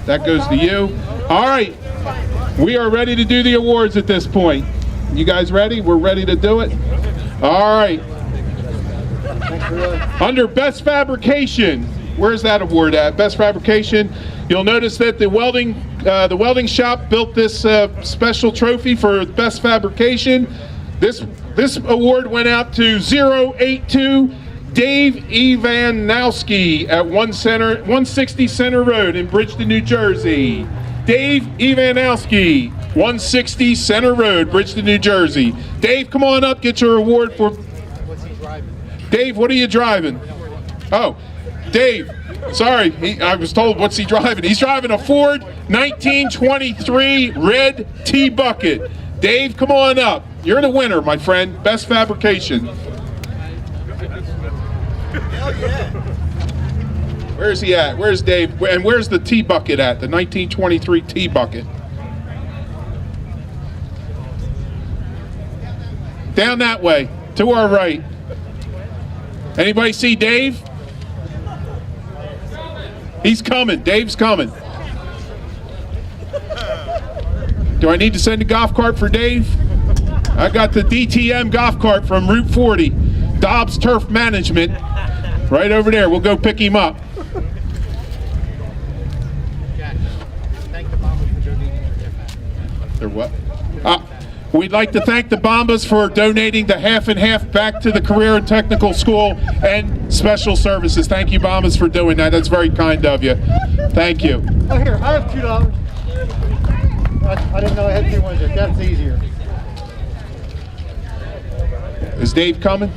That goes to you. All right, we are ready to do the awards at this point. You guys ready? We're ready to do it. All right. Under Best Fabrication, where's that award at? Best Fabrication. You'll notice that the welding shop built this special trophy for Best Fabrication. This award went out to 082 Dave Ivanowski at 160 Center Road in Bridgeton, New Jersey. Dave Ivanowski, 160 Center Road, Bridgeton, New Jersey. Dave, come on up, get your award for... What's he driving? Dave, what are you driving? Oh, Dave, sorry, I was told what's he driving. He's driving a Ford 1923 red T-Bucket. Dave, come on up. You're the winner, my friend. Best Fabrication. Hell yeah. Where's he at? Where's Dave? And where's the T-Bucket at? The 1923 T-Bucket. Down that way, to our right. Anybody see Dave? He's coming. Dave's coming. Do I need to send a golf cart for Dave? I got the DTM golf cart from Route 40, Dobbs Turf Management, right over there. We'll go pick him up. They're what? We'd like to thank the Bombas for donating the half and half back to the Career and Technical School and Special Services. Thank you, Bombas, for doing that. That's very kind of you. Thank you. Oh, here, I have $2. I didn't know I had 2 ones there. That's easier. Is Dave coming?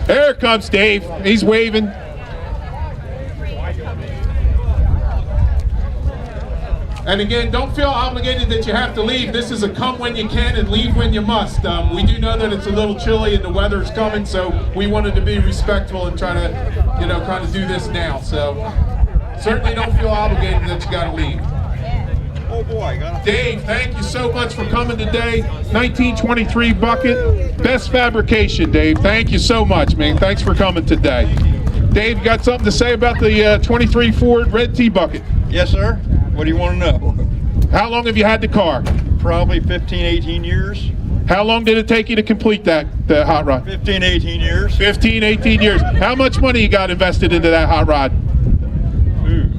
Here comes Dave. He's waving. And again, don't feel obligated that you have to leave. This is a come when you can and leave when you must. We do know that it's a little chilly and the weather's coming, so we wanted to be respectful and try to, kind of do this now. So certainly don't feel obligated that you got to leave. Oh boy, Dave, thank you so much for coming today. 1923 bucket, Best Fabrication, Dave. Thank you so much, man. Thanks for coming today. Dave, you got something to say about the 23 Ford red T-Bucket? Yes, sir. What do you want to know? How long have you had the car? Probably 15, 18 years. How long did it take you to complete the hot rod? 15, 18 years. 15, 18 years. How much money you got invested into that hot rod? Ooh,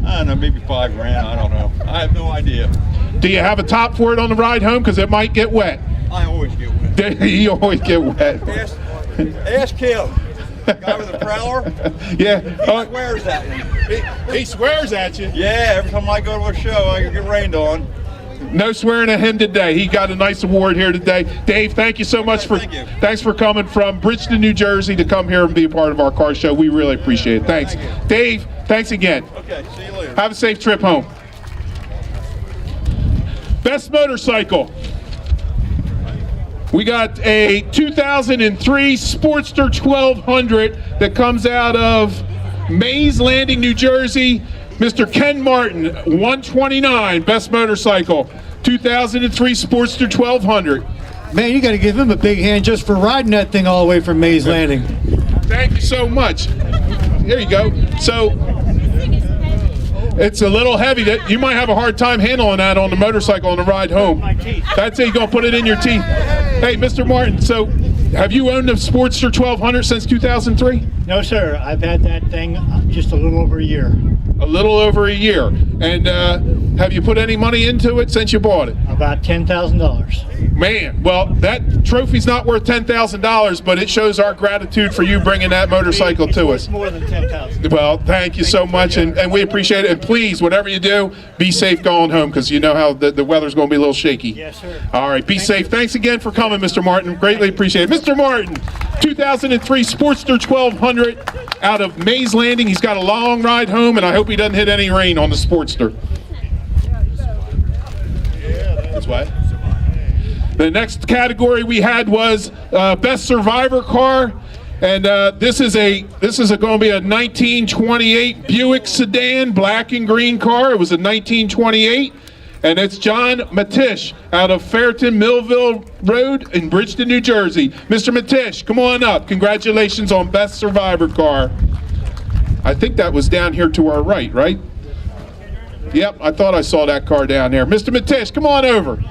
I don't know, maybe $5 grand. I don't know. I have no idea. Do you have a top for it on the ride home? Because it might get wet. I always get wet. You always get wet. Ask him. Guy with a prowler? Yeah. He swears at me. He swears at you? Yeah, every time I go to a show, I get rained on. No swearing at him today. He got a nice award here today. Dave, thank you so much thanks for coming from Bridgeton, New Jersey to come here and be a part of our car show. We really appreciate it. Thanks. Dave, thanks again. Okay, see you later. Have a safe trip home. Best motorcycle. We got a 2003 Sportster 1200 that comes out of Mays Landing, New Jersey. Mr. Ken Martin, 129, best motorcycle. 2003 Sportster 1200. Man, you got to give him a big hand just for riding that thing all the way from Mays Landing. Thank you so much. There you go. So it's a little heavy. You might have a hard time handling that on the motorcycle on the ride home. That's it. You're going to put it in your teeth. Hey, Mr. Martin, so have you owned a Sportster 1200 since 2003? No, sir. I've had that thing just a little over a year. A little over a year. And have you put any money into it since you bought it? About $10,000. Man, well, that trophy's not worth $10,000, but it shows our gratitude for you bringing that motorcycle to us. It's more than $10,000. Well, thank you so much, and we appreciate it. And please, whatever you do, be safe going home, because you know how the weather's going to be a little shaky. Yes, sir. All right, be safe. Thanks again for coming, Mr. Martin. Greatly appreciate it. Mr. Martin, 2003 Sportster 1200 out of Mays Landing. He's got a long ride home, and I hope he doesn't hit any rain on the Sportster. That's what? The next category we had was Best Survivor Car. And this is going to be a 1928 Buick sedan, black and green car. It was a 1928, and it's John Matish out of Fairton Millville Road in Bridgeton, New Jersey. Mr. Matish, come on up. Congratulations on Best Survivor Car. I think that was down here to our right, right? Yep, I thought I saw that car down there. Mr. Matish, come on over.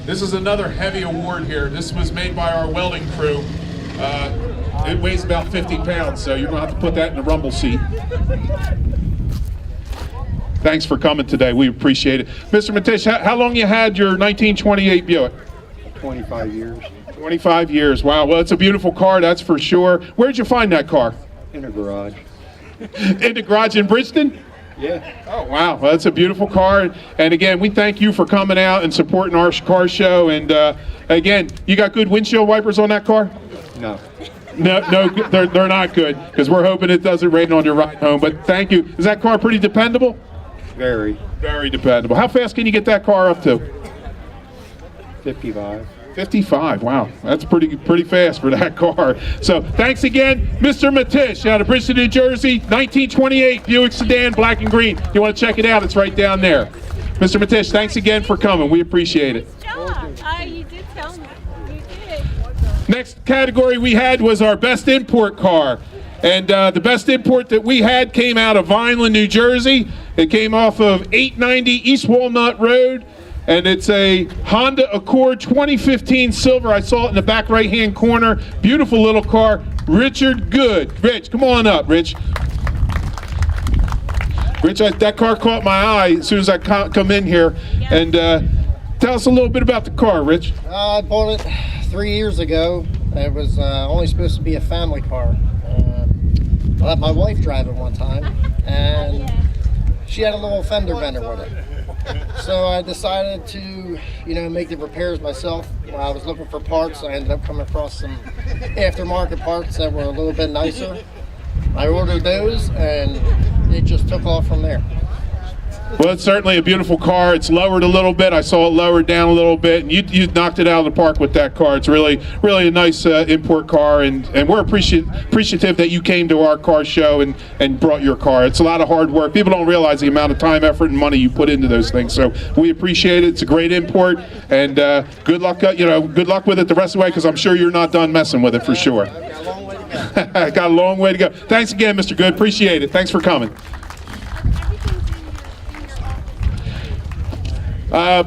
This is another heavy award here. This was made by our welding crew. It weighs about 50 pounds, so you're going to have to put that in the rumble seat. Thanks for coming today. We appreciate it. Mr. Matish, how long you had your 1928 Buick? 25 years. 25 years. Wow. Well, it's a beautiful car, that's for sure. Where'd you find that car? In a garage. In the garage in Bridgeton? Yeah. Oh, wow. Well, that's a beautiful car. And again, we thank you for coming out and supporting our car show. And again, you got good windshield wipers on that car? No. No, they're not good, because we're hoping it doesn't rain on your ride home. But thank you. Is that car pretty dependable? Very. Very dependable. How fast can you get that car up to? 55. 55. Wow, that's pretty fast for that car. So thanks again, Mr. Matish out of Bridgeton, New Jersey, 1928 Buick sedan, black and green. You want to check it out? It's right down there. Mr. Matish, thanks again for coming. We appreciate it. Good job. You did tell me. You did. Next category we had was our best import car. And the best import that we had came out of Vineland, New Jersey. It came off of 890 East Walnut Road. And it's a Honda Accord 2015 silver. I saw it in the back right-hand corner. Beautiful little car. Richard Good. Rich, come on up, Rich. Rich, that car caught my eye as soon as I come in here. And tell us a little bit about the car, Rich. I bought it 3 years ago. It was only supposed to be a family car. I let my wife drive it one time, and she had a little fender bender with it. So I decided to, make the repairs myself. When I was looking for parts, I ended up coming across some aftermarket parts that were a little bit nicer. I ordered those, and it just took off from there. Well, it's certainly a beautiful car. It's lowered a little bit. I saw it lowered down a little bit, and you knocked it out of the park with that car. It's really a nice import car, and we're appreciative that you came to our car show and brought your car. It's a lot of hard work. People don't realize the amount of time, effort, and money you put into those things. So we appreciate it. It's a great import, and good luck. Good luck with it the rest of the way, because I'm sure you're not done messing with it for sure. Got a long way to go. Thanks again, Mr. Good. Appreciate it. Thanks for coming.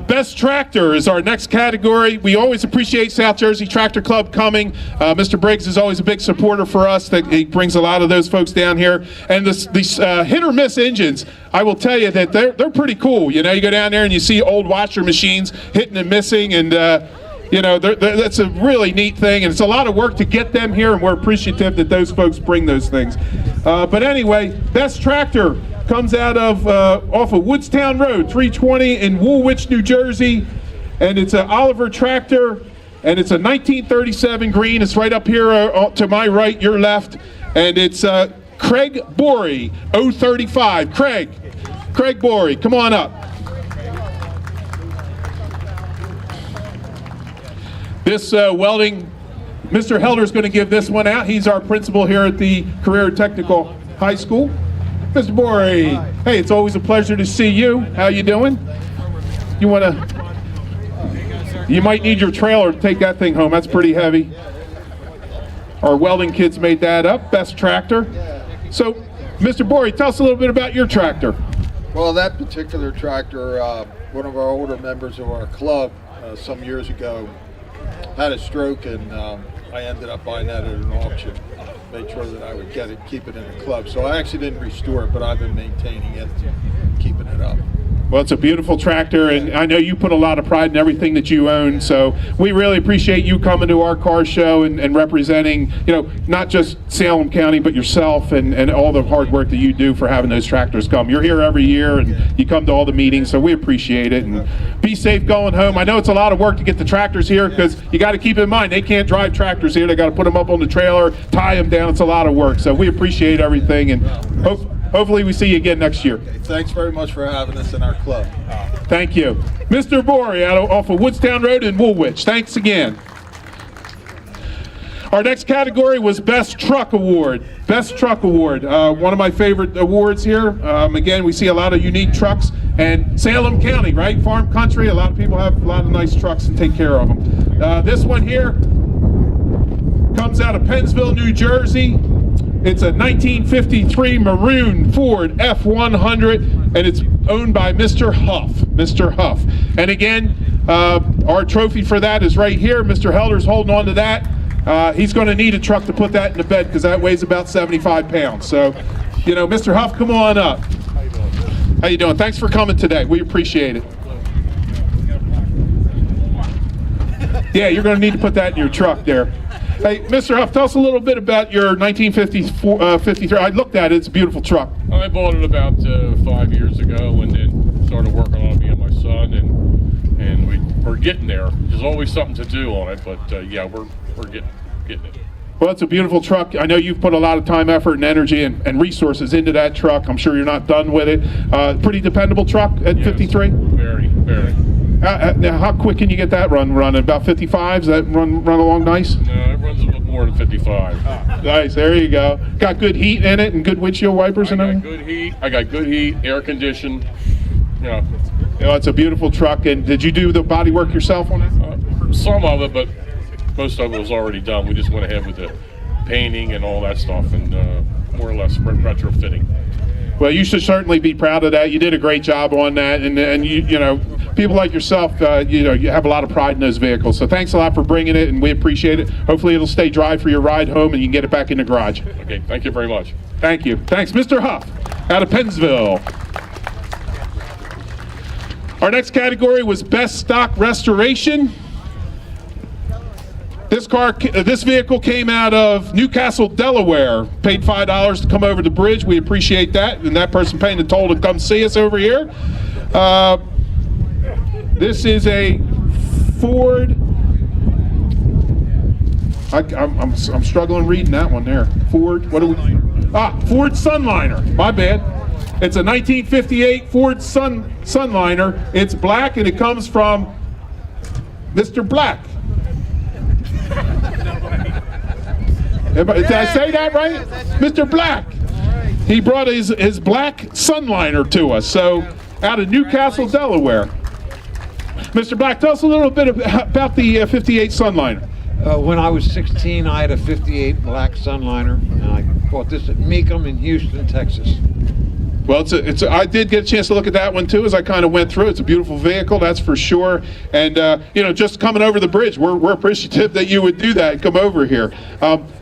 Best Tractor is our next category. We always appreciate South Jersey Tractor Club coming. Mr. Briggs is always a big supporter for us. He brings a lot of those folks down here. And these hit or miss engines, I will tell you that they're pretty cool. You go down there and you see old washer machines hitting and missing, and that's a really neat thing, and it's a lot of work to get them here, and we're appreciative that those folks bring those things. But anyway, Best Tractor comes out of off of Woodstown Road, 320 in Woolwich, New Jersey, and it's an Oliver tractor, and it's a 1937 green. It's right up here to my right, your left, and it's Craig Borey, 035. Craig Borey, come on up. This welding, Mr. Helder's going to give this one out. He's our principal here at the Career Technical High School. Mr. Borey, hey, it's always a pleasure to see you. How you doing? You might need your trailer to take that thing home. That's pretty heavy. Our welding kids made that up. Best Tractor. So, Mr. Borey, tell us a little bit about your tractor. Well, that particular tractor, one of our older members of our club some years ago had a stroke, and I ended up buying that at an auction. Made sure that I would get it, keep it in the club. So I actually didn't restore it, but I've been maintaining it, keeping it up. Well, it's a beautiful tractor, and I know you put a lot of pride in everything that you own, so we really appreciate you coming to our car show and representing, not just Salem County, but yourself and all the hard work that you do for having those tractors come. You're here every year, and you come to all the meetings, so we appreciate it. And be safe going home. I know it's a lot of work to get the tractors here, because you got to keep in mind, they can't drive tractors here. They got to put them up on the trailer, tie them down. It's a lot of work, so we appreciate everything, and hopefully we see you again next year. Thanks very much for having us in our club. Thank you. Mr. Borey off of Woodstown Road in Woolwich. Thanks again. Our next category was Best Truck Award. Best Truck Award, one of my favorite awards here. Again, we see a lot of unique trucks, and Salem County, right? Farm country, a lot of people have a lot of nice trucks and take care of them. This one here comes out of Pennsville, New Jersey. It's a 1953 maroon Ford F100, and it's owned by Mr. Huff. Mr. Huff. And again, our trophy for that is right here. Mr. Helder's holding on to that. He's going to need a truck to put that in the bed because that weighs about 75 pounds. So, you know, Mr. Huff, come on up. How you doing? Thanks for coming today. We appreciate it. Yeah, you're going to need to put that in your truck there. Hey, Mr. Huff, tell us a little bit about your 1953. I looked at it. It's a beautiful truck. I bought it about 5 years ago, and then started working on it, me and my son, and we're getting there. There's always something to do on it, but yeah, we're getting it. Well, it's a beautiful truck. I know you've put a lot of time, effort, and energy and resources into that truck. I'm sure you're not done with it. Pretty dependable truck at 53? Very, very. Now, how quick can you get that running? About 55? Does that run along nice? No, it runs a little more than 55. Nice, there you go. Got good heat in it and good windshield wipers and everything? I got good heat, air conditioned. Yeah. You know, it's a beautiful truck. And did you do the body work yourself on it? Some of it, but most of it was already done. We just went ahead with the painting and all that stuff, and more or less retrofitting. Well, you should certainly be proud of that. You did a great job on that, and you know, people like yourself, you know, you have a lot of pride in those vehicles. So thanks a lot for bringing it, and we appreciate it. Hopefully, it'll stay dry for your ride home, and you can get it back in the garage. Okay, thank you very much. Thank you. Thanks, Mr. Huff, out of Pennsville. Our next category was Best Stock Restoration. This vehicle came out of Newcastle, Delaware. Paid $5 to come over the bridge. We appreciate that. And that person paying the toll to come see us over here. This is a Ford. I'm struggling reading that one there. Ford. What do we? Ford Sunliner. My bad. It's a 1958 Ford Sunliner. It's black and it comes from Mr. Black. Did I say that right? Mr. Black. He brought his black Sunliner to us, so out of Newcastle, Delaware. Mr. Black, tell us a little bit about the 58 Sunliner. When I was 16, I had a 58 black Sunliner, and I bought this at Meekum in Houston, Texas. Well, I did get a chance to look at that one too as I kind of went through. It's a beautiful vehicle, that's for sure. And you know, just coming over the bridge, we're appreciative that you would do that and come over here.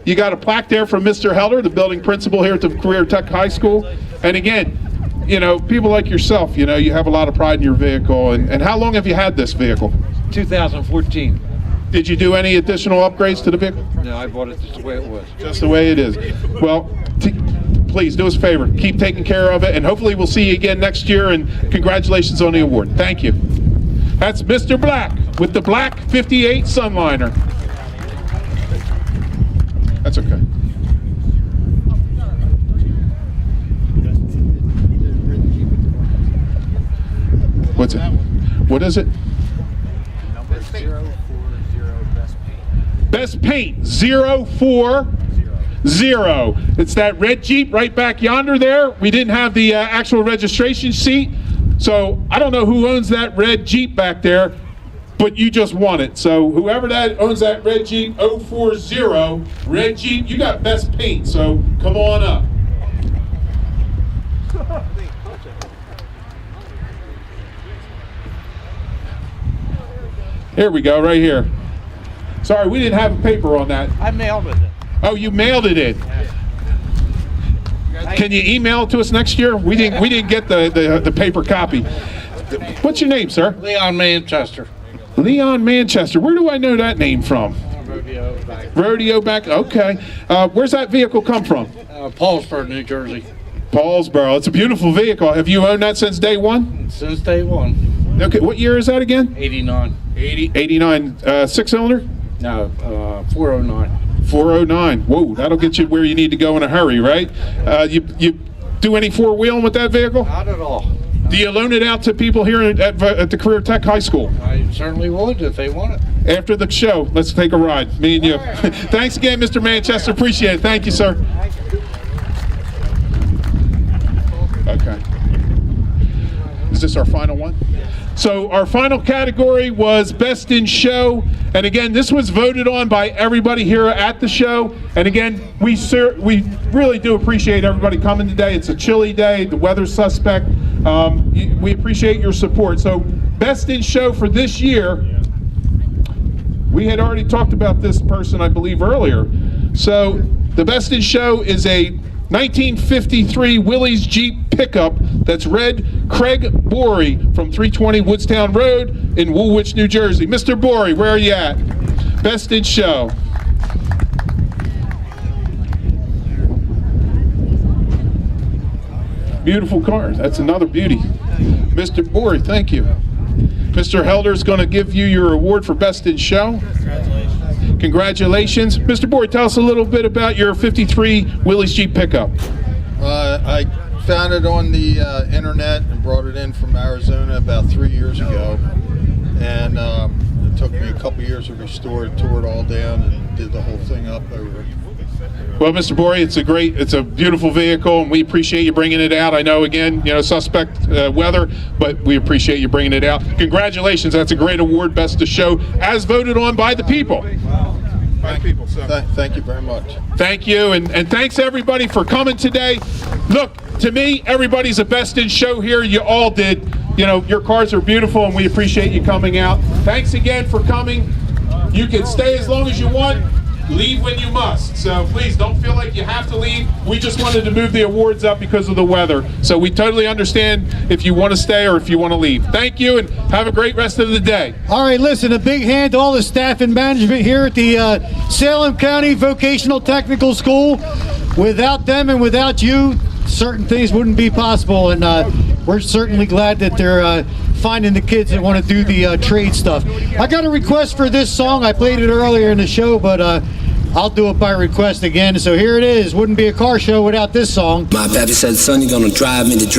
You got a plaque there from Mr. Helder, the building principal here at the Career Tech High School. And again, you know, people like yourself, you know, you have a lot of pride in your vehicle. And how long have you had this vehicle? 2014. Did you do any additional upgrades to the vehicle? No, I bought it just the way it was. Just the way it is. Well, please do us a favor, keep taking care of it, and hopefully we'll see you again next year, and congratulations on the award. Thank you. That's Mr. Black with the black 58 Sunliner. That's okay. What's it? What is it? Number 040 best paint. Best paint 040. It's that red Jeep right back yonder there. We didn't have the actual registration sheet, so I don't know who owns that red Jeep back there, but you just won it. So whoever that owns that red Jeep 040 red Jeep, you got best paint, so come on up. Here we go, right here. Sorry, we didn't have a paper on that. I mailed it. Oh, you mailed it in. Can you email it to us next year? We didn't get the paper copy. What's your name, sir? Leon Manchester. Leon Manchester. Where do I know that name from? Rodeo back. Rodeo back. Okay. Where's that vehicle come from? Paulsboro, New Jersey. Paulsboro. It's a beautiful vehicle. Have you owned that since day one? Since day one. Okay. What year is that again? 89. 89. 6-cylinder? No, 409. 409. Whoa, that'll get you where you need to go in a hurry, right? You do any four-wheeling with that vehicle? Not at all. Do you loan it out to people here at the Career Tech High School? I certainly would if they want it. After the show, let's take a ride, me and you. Thanks again, Mr. Manchester. Appreciate it. Thank you, sir. Okay. Is this our final one? So our final category was Best in Show. And again, this was voted on by everybody here at the show. And again, we really do appreciate everybody coming today. It's a chilly day, the weather's suspect. We appreciate your support. So Best in Show for this year, we had already talked about this person, I believe, earlier. So the Best in Show is a 1953 Willys Jeep pickup that's red. Craig Borey from 320 Woodstown Road in Woolwich, New Jersey. Mr. Borey, where are you at? Best in Show. Beautiful car. That's another beauty. Mr. Borey, thank you. Mr. Helder's going to give you your award for Best in Show. Congratulations. Mr. Borey, tell us a little bit about your 53 Willys Jeep pickup. I found it on the internet and brought it in from Arizona about 3 years ago. And it took me a couple years to restore it, tore it all down, and did the whole thing up over. Well, Mr. Borey, it's a beautiful vehicle, and we appreciate you bringing it out. I know, again, suspect weather, but we appreciate you bringing it out. Congratulations, that's a great award, Best of Show, as voted on by the people. Thank you very much. Thank you, and thanks everybody for coming today. Look, to me, everybody's a Best in Show here. You all did. Your cars are beautiful, and we appreciate you coming out. Thanks again for coming. You can stay as long as you want. Leave when you must. So please don't feel like you have to leave. We just wanted to move the awards up because of the weather. So we totally understand if you want to stay or if you want to leave. Thank you, and have a great rest of the day. All right, listen, a big hand to all the staff and management here at the Salem County Vocational Technical School. Without them and without you, certain things wouldn't be possible, and we're certainly glad that they're finding the kids that want to do the trade stuff. I got a request for this song. I played it earlier in the show, but I'll do it by request again. So here it is. Wouldn't be a car show without this song. My pappy said, son, you're gonna drive me to